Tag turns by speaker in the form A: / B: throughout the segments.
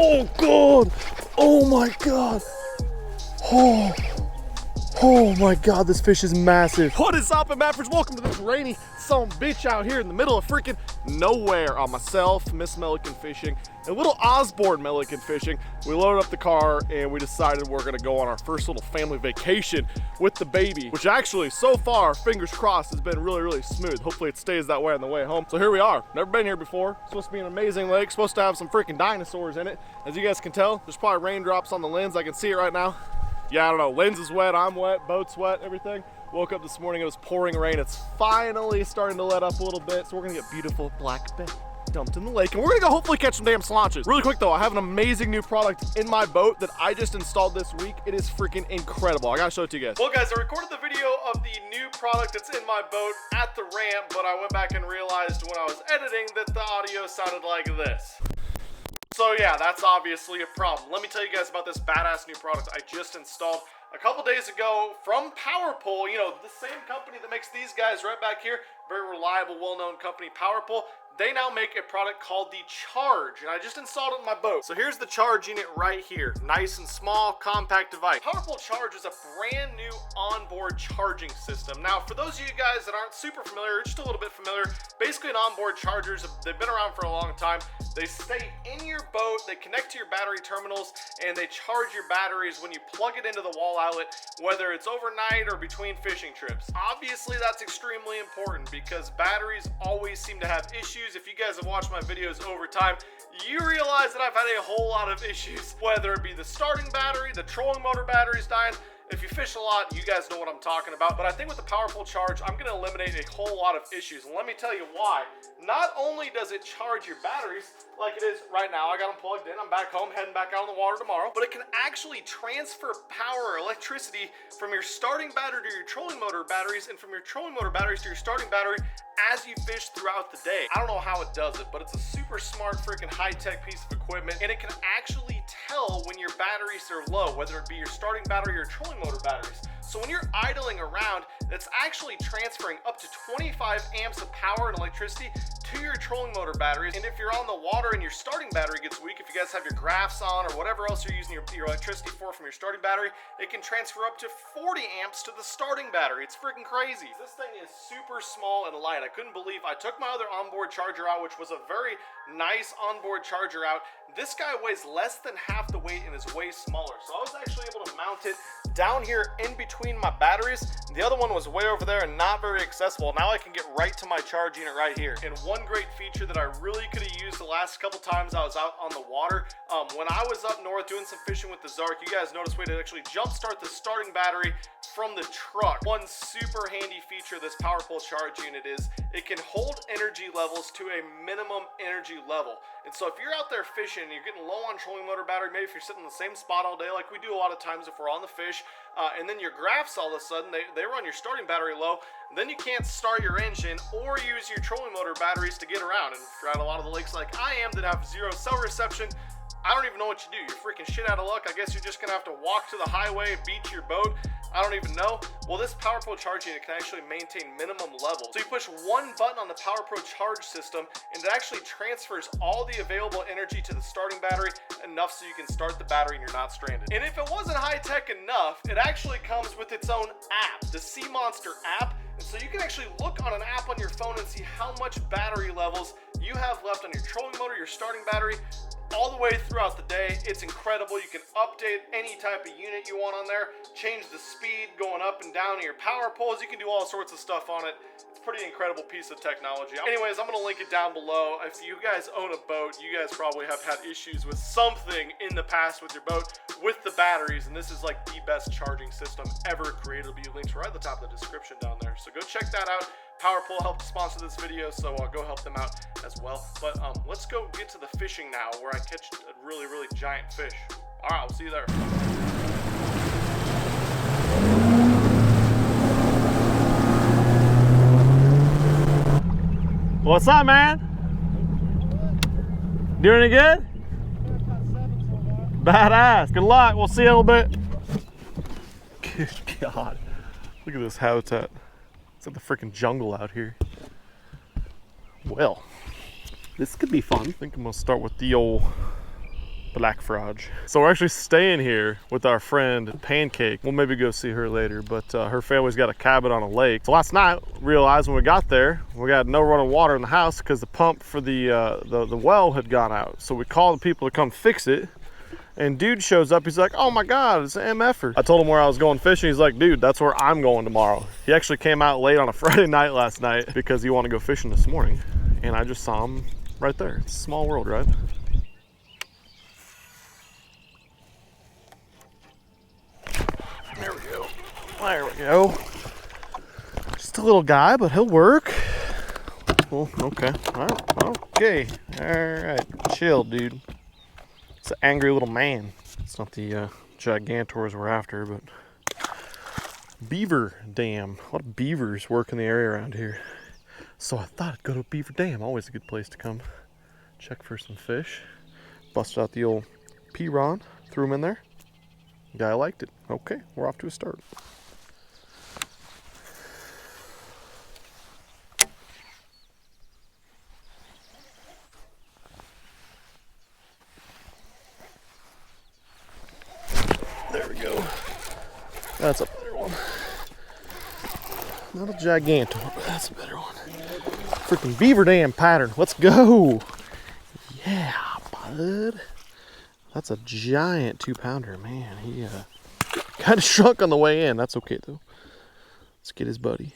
A: Oh God. Oh my God. Oh my God, this fish is massive. What is up, Mappers? Welcome to this rainy son bitch out here in the middle of freaking nowhere on myself, Miss Milliken fishing, and little Osborne Milliken fishing. We loaded up the car and we decided we're gonna go on our first little family vacation with the baby, which actually so far, fingers crossed, has been really smooth. Hopefully it stays that way on the way home. So here we are. Never been here before. Supposed to be an amazing lake. Supposed to have some freaking dinosaurs in it. As you guys can tell, there's probably raindrops on the lens. I can see it right now. Yeah, I don't know, lens is wet, I'm wet, boat's wet, everything. Woke up this morning, it was pouring rain. It's finally starting to let up a little bit, so we're gonna get beautiful black bait dumped in the lake, and we're gonna go hopefully catch some damn slonches. Really quick though, I have an amazing new product in my boat that I just installed this week. It is freaking incredible. I gotta show it to you guys. Well guys, I recorded the video of the new product that's in my boat at the ramp, but I went back and realized when I was editing that the audio sounded like this. So yeah, that's obviously a problem. Let me tell you guys about this badass new product I just installed a couple days ago from PowerPole. You know, the same company that makes these guys right back here. Very reliable, well-known company, PowerPole. They now make a product called the Charge, and I just installed it in my boat. So here's the Charge unit right here. Nice and small, compact device. PowerPole Charge is a brand new onboard charging system. Now, for those of you guys that aren't super familiar, or just a little bit familiar, basically an onboard chargers, they've been around for a long time. They stay in your boat, they connect to your battery terminals, and they charge your batteries when you plug it into the wall outlet, whether it's overnight or between fishing trips. Obviously, that's extremely important because batteries always seem to have issues. If you guys have watched my videos over time, you realize that I've had a whole lot of issues, whether it be the starting battery, the trolling motor batteries dying. If you fish a lot, you guys know what I'm talking about. But I think with the PowerPole Charge, I'm gonna eliminate a whole lot of issues. And let me tell you why. Not only does it charge your batteries like it is right now, I got them plugged in, I'm back home, heading back out on the water tomorrow, but it can actually transfer power or electricity from your starting battery to your trolling motor batteries and from your trolling motor batteries to your starting battery as you fish throughout the day. I don't know how it does it, but it's a super smart freaking high-tech piece of equipment, and it can actually tell when your batteries are low, whether it be your starting battery or trolling motor batteries. So when you're idling around, it's actually transferring up to 25 amps of power and electricity to your trolling motor batteries. And if you're on the water and your starting battery gets weak, if you guys have your graphs on or whatever else you're using your electricity for from your starting battery, it can transfer up to 40 amps to the starting battery. It's freaking crazy. This thing is super small and light. I couldn't believe I took my other onboard charger out, which was a very nice onboard charger out. This guy weighs less than half the weight and is way smaller. So I was actually able to mount it down here in between my batteries. The other one was way over there and not very accessible. Now I can get right to my charge unit right here. And one great feature that I really could have used the last couple times I was out on the water, when I was up north doing some fishing with the Zark, you guys noticed we had to actually jump start the starting battery from the truck. One super handy feature of this PowerPole Charge unit is it can hold energy levels to a minimum energy level. And so if you're out there fishing and you're getting low on trolling motor battery, maybe if you're sitting in the same spot all day like we do a lot of times if we're on the fish, and then your graphs all of a sudden, they run your starting battery low, then you can't start your engine or use your trolling motor batteries to get around. And if you're at a lot of the lakes like I am that have zero cell reception, I don't even know what you do. You're freaking shit out of luck. I guess you're just gonna have to walk to the highway and beach your boat. I don't even know. Well, this PowerPole Charge unit can actually maintain minimum levels. So you push one button on the PowerPole Charge system and it actually transfers all the available energy to the starting battery enough so you can start the battery and you're not stranded. And if it wasn't high-tech enough, it actually comes with its own app, the Sea Monster app. And so you can actually look on an app on your phone and see how much battery levels you have left on your trolling motor, your starting battery, all the way throughout the day. It's incredible. You can update any type of unit you want on there, change the speed going up and down of your power poles. You can do all sorts of stuff on it. It's a pretty incredible piece of technology. Anyways, I'm gonna link it down below. If you guys own a boat, you guys probably have had issues with something in the past with your boat with the batteries, and this is like the best charging system ever created. It'll be linked right at the top of the description down there. So go check that out. PowerPole helped sponsor this video, so I'll go help them out as well. But let's go get to the fishing now, where I catch a really giant fish. All right, I'll see you there. What's up, man? Doing it good? Badass. Good luck. We'll see you in a little bit. Good God. Look at this habitat. It's like the freaking jungle out here. Well, this could be fun. I think I'm gonna start with the old Black Frog. So we're actually staying here with our friend Pancake. We'll maybe go see her later, but her family's got a cabin on a lake. So last night, realized when we got there, we got no running water in the house because the pump for the well had gone out. So we called the people to come fix it. And dude shows up, he's like, oh my God, it's an MFer. I told him where I was going fishing. He's like, dude, that's where I'm going tomorrow. He actually came out late on a Friday night last night because he wanted to go fishing this morning. And I just saw him right there. It's a small world, right? There we go. There we go. Just a little guy, but he'll work. Well, okay. All right. Okay. All right. Chill, dude. It's an angry little man. It's not the gigantors we're after, but beaver dam. A lot of beavers work in the area around here. So I thought I'd go to Beaver Dam. Always a good place to come check for some fish. Busted out the old P-Ron, threw him in there. Guy liked it. Okay, we're off to a start. There we go. That's a better one. Not a gigantor, but that's a better one. Freaking Beaver Dam pattern. Let's go. Yeah, bud. That's a giant 2-pounder, man. He kind of shrunk on the way in. That's okay though. Let's get his buddy.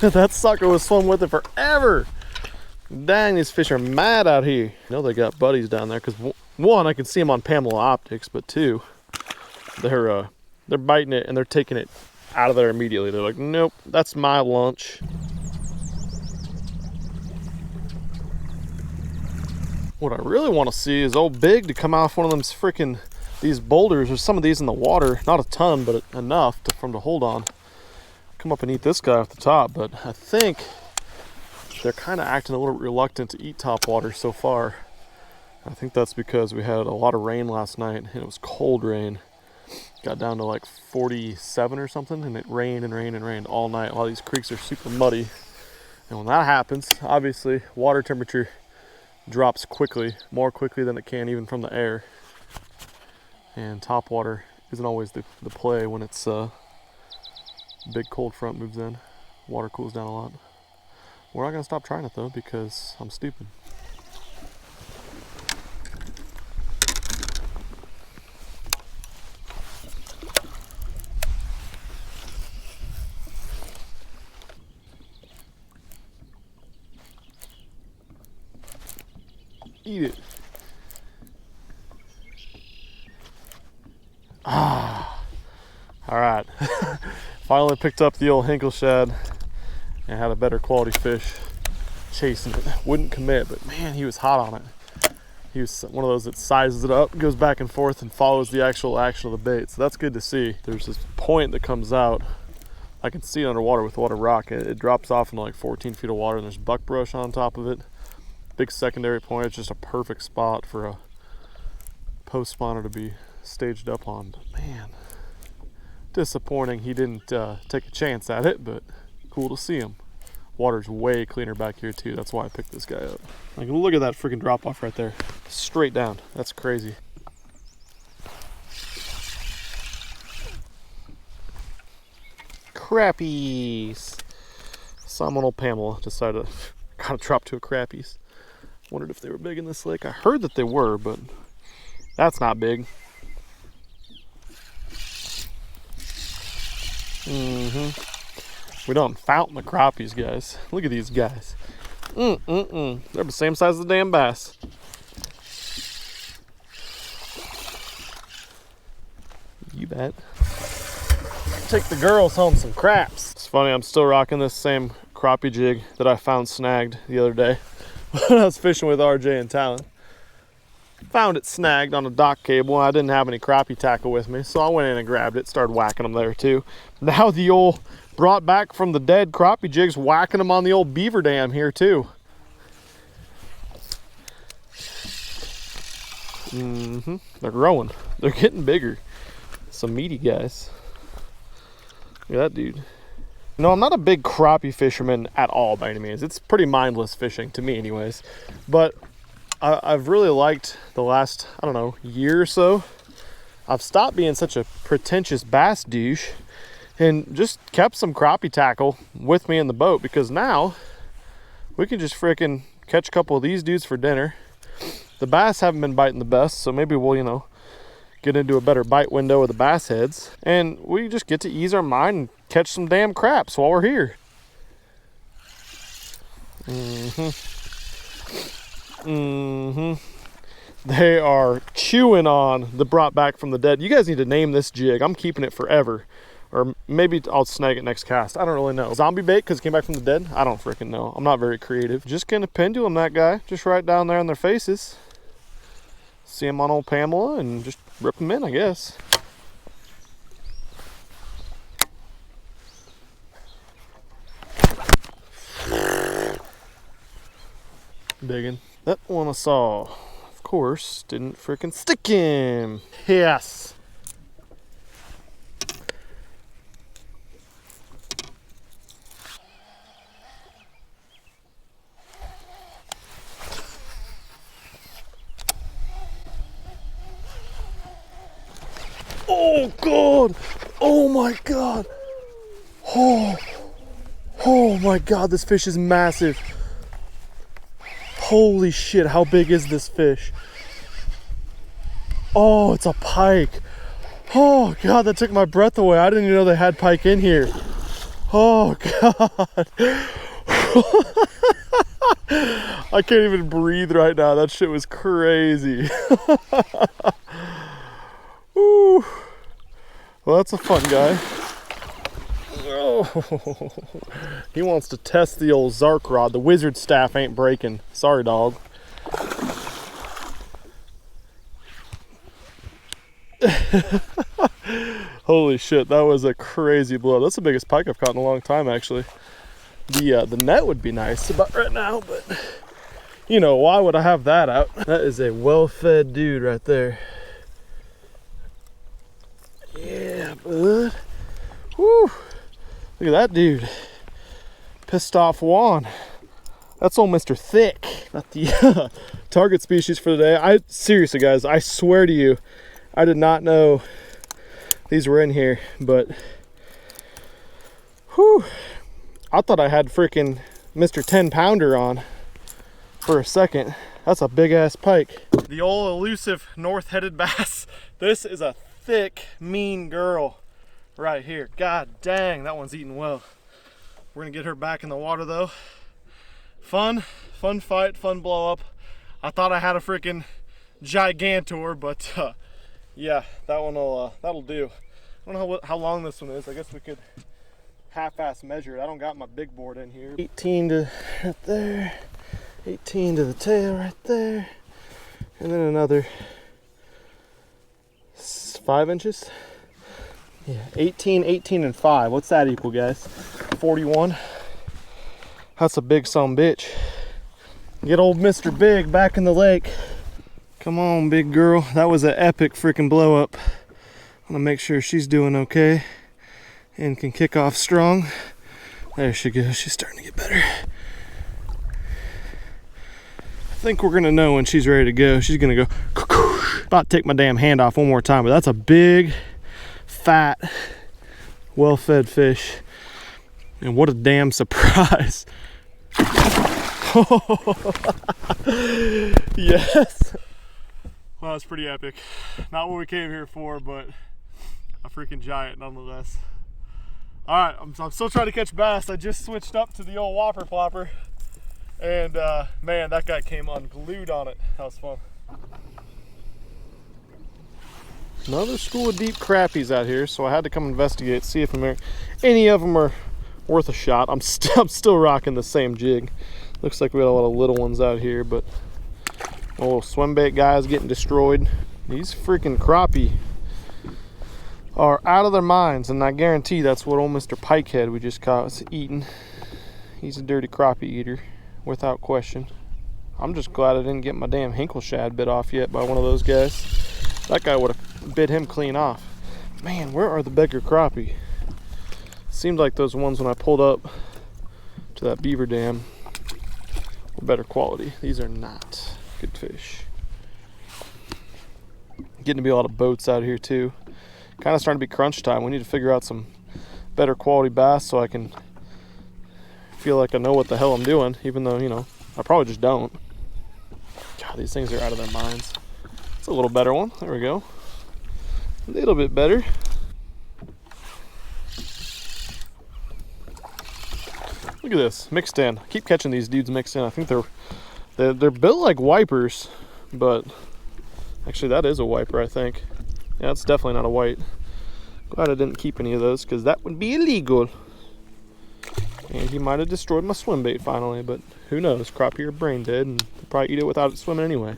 A: That sucker was swimming with it forever. Dang, these fish are mad out here. I know they got buddies down there because one, I can see them on Pamela Optics, but two, they're biting it and they're taking it out of there immediately. They're like, nope, that's my lunch. What I really want to see is old Big to come off one of them freaking these boulders. There's some of these in the water, not a ton, but enough for him to hold on. Come up and eat this guy off the top, but I think they're kind of acting a little reluctant to eat topwater so far. I think that's because we had a lot of rain last night and it was cold rain. Got down to like 47 or something, and it rained and rained and rained all night. A lot of these creeks are super muddy. And when that happens, obviously water temperature drops quickly, more quickly than it can even from the air. And topwater isn't always the play when it's big cold front moves in. Water cools down a lot. We're not gonna stop trying it though because I'm stupid. Eat it. Ah, all right. Finally picked up the old Hinkle shad and had a better quality fish chasing it. Wouldn't commit, but man, he was hot on it. He was one of those that sizes it up, goes back and forth, and follows the actual action of the bait. So that's good to see. There's this point that comes out. I can see it underwater with water rock. It drops off into like 14 feet of water, and there's buckbrush on top of it. Big secondary point. It's just a perfect spot for a post spawner to be staged up on. But man, disappointing he didn't take a chance at it, but cool to see him. Water's way cleaner back here too. That's why I picked this guy up. Like, look at that freaking drop off right there. Straight down. That's crazy. Crappies. Salmonal Pamela decided to gotta drop to a crappies. Wondered if they were big in this lake. I heard that they were, but that's not big. We don't fountain the crappies, guys. Look at these guys. They're the same size as the damn bass. You bet. Take the girls home some craps. It's funny, I'm still rocking this same crappie jig that I found snagged the other day when I was fishing with RJ and Talon. Found it snagged on a dock cable. I didn't have any crappie tackle with me, so I went in and grabbed it, started whacking them there too. Now the old brought back from the dead crappie jig's whacking them on the old Beaver Dam here too. They're growing. They're getting bigger. Some meaty guys. Look at that dude. You know, I'm not a big crappie fisherman at all by any means. It's pretty mindless fishing to me anyways. But I've really liked the last, I don't know, year or so. I've stopped being such a pretentious bass douche and just kept some crappie tackle with me in the boat, because now we can just frickin' catch a couple of these dudes for dinner. The bass haven't been biting the best, so maybe we'll, you know, get into a better bite window with the bass heads, and we just get to ease our mind and catch some damn craps while we're here. They are chewing on the brought back from the dead. You guys need to name this jig. I'm keeping it forever. Or maybe I'll snag it next cast. I don't really know. Zombie bait because it came back from the dead? I don't freaking know. I'm not very creative. Just gonna pendulum that guy. Just right down there in their faces. See him on old Pamela and just rip him in, I guess. Digging. That one I saw, of course, didn't freaking stick him. Yes. Oh God, oh my God. Oh my God, this fish is massive. Holy shit, how big is this fish? Oh, it's a pike. Oh God, that took my breath away. I didn't even know they had pike in here. Oh God. I can't even breathe right now. That shit was crazy. Ooh. Well, that's a fun guy. Oh. He wants to test the old Zark rod. The wizard staff ain't breaking. Sorry, dog. Holy shit, that was a crazy blow. That's the biggest pike I've caught in a long time, actually. The net would be nice about right now, but you know, why would I have that out? That is a well-fed dude right there. Yeah, bud. Woo. Look at that dude. Pissed off Juan. That's old Mr. Thick. Not the target species for the day. Seriously, guys, I swear to you, I did not know these were in here, but whew, I thought I had freaking Mr. 10-pounder on for a second. That's a big ass pike. The old elusive north-headed bass. This is a thick, mean girl right here. God dang, that one's eating well. We're gonna get her back in the water though. Fun fight, fun blow up. I thought I had a freaking gigantor, but yeah, that one that'll do. I don't know how long this one is. I guess we could half-ass measure it. I don't got my big board in here. 18 to right there, 18 to the tail right there, and then another 5 inches. Yeah, 18, 18, and 5. What's that equal, guys? 41. That's a big son bitch. Get old Mr. Big back in the lake. Come on, big girl. That was an epic freaking blow up. I'm gonna make sure she's doing okay and can kick off strong. There she goes. She's starting to get better. I think we're gonna know when she's ready to go. She's gonna go cuckoo. About to take my damn hand off one more time, but that's a big, fat, well-fed fish. And what a damn surprise. Yes. Well, that's pretty epic. Not what we came here for, but a freaking giant nonetheless. All right, I'm still trying to catch bass. I just switched up to the old whopper flopper, and man, that guy came unglued on it. That was fun. Another school of deep crappies out here, so I had to come investigate, see if any of them are worth a shot. I'm still rocking the same jig. Looks like we got a lot of little ones out here, but my little swim bait guys getting destroyed. These freaking crappie are out of their minds, and I guarantee that's what old Mr. Pikehead we just caught is eating. He's a dirty crappie eater, without question. I'm just glad I didn't get my damn hinkle shad bit off yet by one of those guys. That guy would have bit him clean off. Man, where are the bigger crappie? Seemed like those ones when I pulled up to that beaver dam were better quality. These are not good fish. Getting to be a lot of boats out here too. Kind of starting to be crunch time. We need to figure out some better quality bass so I can feel like I know what the hell I'm doing, even though, you know, I probably just don't. God, these things are out of their minds. It's a little better one. There we go. A little bit better. Look at this, mixed in. I keep catching these dudes mixed in. I think they're built like wipers, but actually that is a wiper, I think. Yeah, it's definitely not a white. Glad I didn't keep any of those because that would be illegal. And he might have destroyed my swim bait finally, but who knows? Crappie are brain dead and they'll probably eat it without it swimming anyway.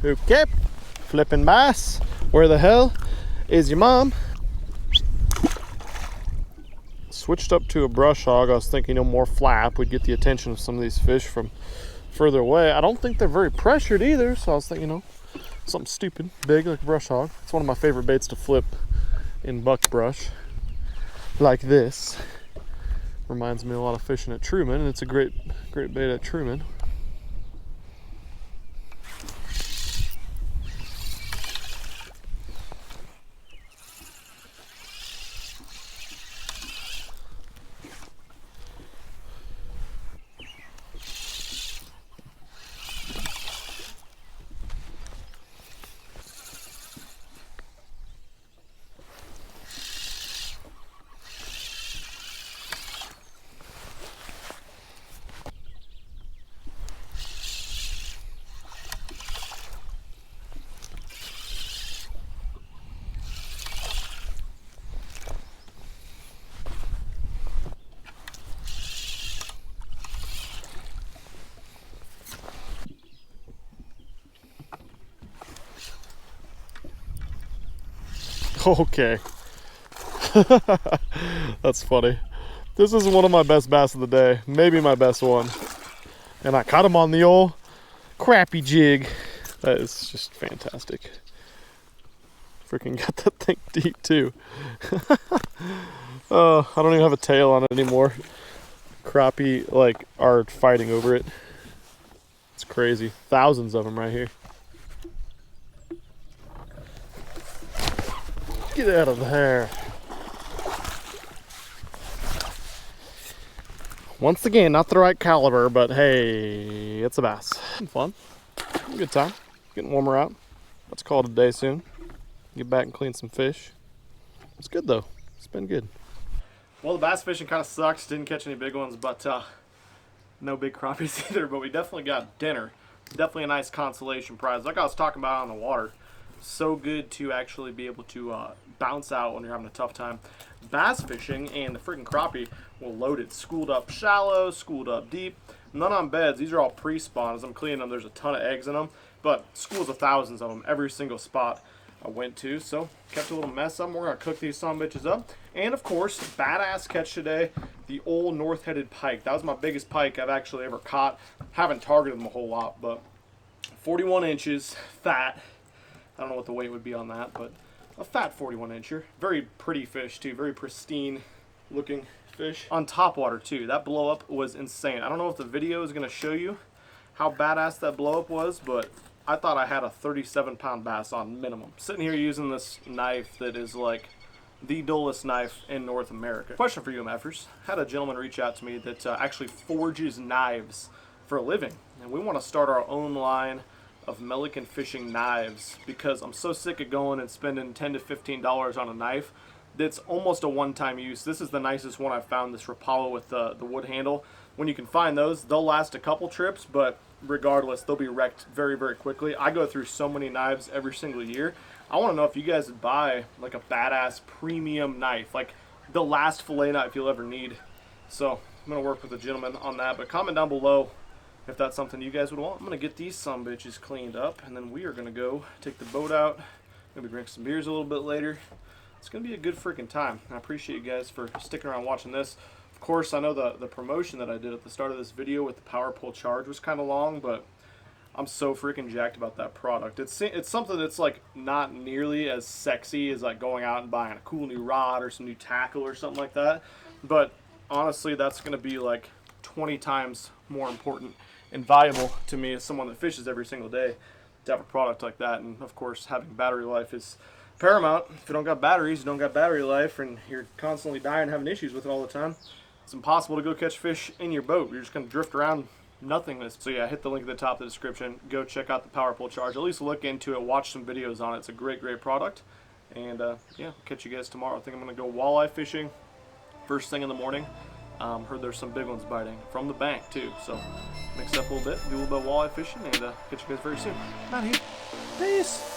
A: Okay, flipping bass. Where the hell is your mom? Switched up to a brush hog. I was thinking, you know, more flap would get the attention of some of these fish from further away. I don't think they're very pressured either, so I was thinking, you know, something stupid, big like a brush hog. It's one of my favorite baits to flip in buck brush, like this. Reminds me a lot of fishing at Truman, and it's a great bait at Truman. Okay. That's funny. This is one of my best bass of the day. Maybe my best one. And I caught him on the old crappie jig. That is just fantastic. Freaking got that thing deep too. Oh, I don't even have a tail on it anymore. Crappie like are fighting over it. It's crazy. Thousands of them right here. Get out of there. Once again, not the right caliber, but hey, it's a bass. Fun. Good time. Getting warmer out. Let's call it a day soon. Get back and clean some fish. It's good though. It's been good. Well, the bass fishing kind of sucks. Didn't catch any big ones, but no big crappies either. But we definitely got dinner. Definitely a nice consolation prize. Like I was talking about on the water. So good to actually be able to bounce out when you're having a tough time. Bass fishing and the freaking crappie were loaded. Schooled up shallow, schooled up deep. None on beds. These are all pre-spawn. As I'm cleaning them, there's a ton of eggs in them. But schools of thousands of them every single spot I went to. So kept a little mess of them. We're going to cook these bitches up. And of course, badass catch today, the old north-headed pike. That was my biggest pike I've actually ever caught. Haven't targeted them a whole lot, but 41 inches, fat. I don't know what the weight would be on that, but a fat 41 incher. Very pretty fish too, very pristine looking fish. On Topwater too, that blow up was insane. I don't know if the video is gonna show you how badass that blow up was, but I thought I had a 37-pound bass on minimum. Sitting here using this knife that is like the dullest knife in North America. Question for you, MFers. Had a gentleman reach out to me that actually forges knives for a living, and we want to start our own line of Milliken fishing knives because I'm so sick of going and spending $10 to $15 on a knife that's almost a one-time use. This is the nicest one I've found, this Rapala with the wood handle. When you can find those, they'll last a couple trips, but regardless, they'll be wrecked very, very quickly. I go through so many knives every single year. I want to know if you guys would buy like a badass premium knife, like the last fillet knife you'll ever need. So I'm going to work with a gentleman on that, but comment down below if that's something you guys would want. I'm going to get these sumbitches cleaned up, and then we are going to go take the boat out, maybe drink some beers a little bit later. It's going to be a good freaking time. I appreciate you guys for sticking around watching this. Of course, I know the promotion that I did at the start of this video with the power pull charge was kind of long, but I'm so freaking jacked about that product. It's something that's like not nearly as sexy as like going out and buying a cool new rod or some new tackle or something like that. But honestly, that's going to be like 20 times more important and valuable to me as someone that fishes every single day to have a product like that. And of course, having battery life is paramount. If you don't got batteries, you don't got battery life, and you're constantly dying, having issues with it all the time, it's impossible to go catch fish in your boat. You're just going to drift around nothingness. So yeah, hit the link at the top of the description. Go check out the power pull charge. At least look into it. Watch some videos on it. It's a great product. And yeah, I'll catch you guys tomorrow. I think I'm going to go walleye fishing first thing in the morning. Heard there's some big ones biting from the bank too. So mix up a little bit, do a little bit of walleye fishing, and catch you guys very soon. I'm out here. Peace.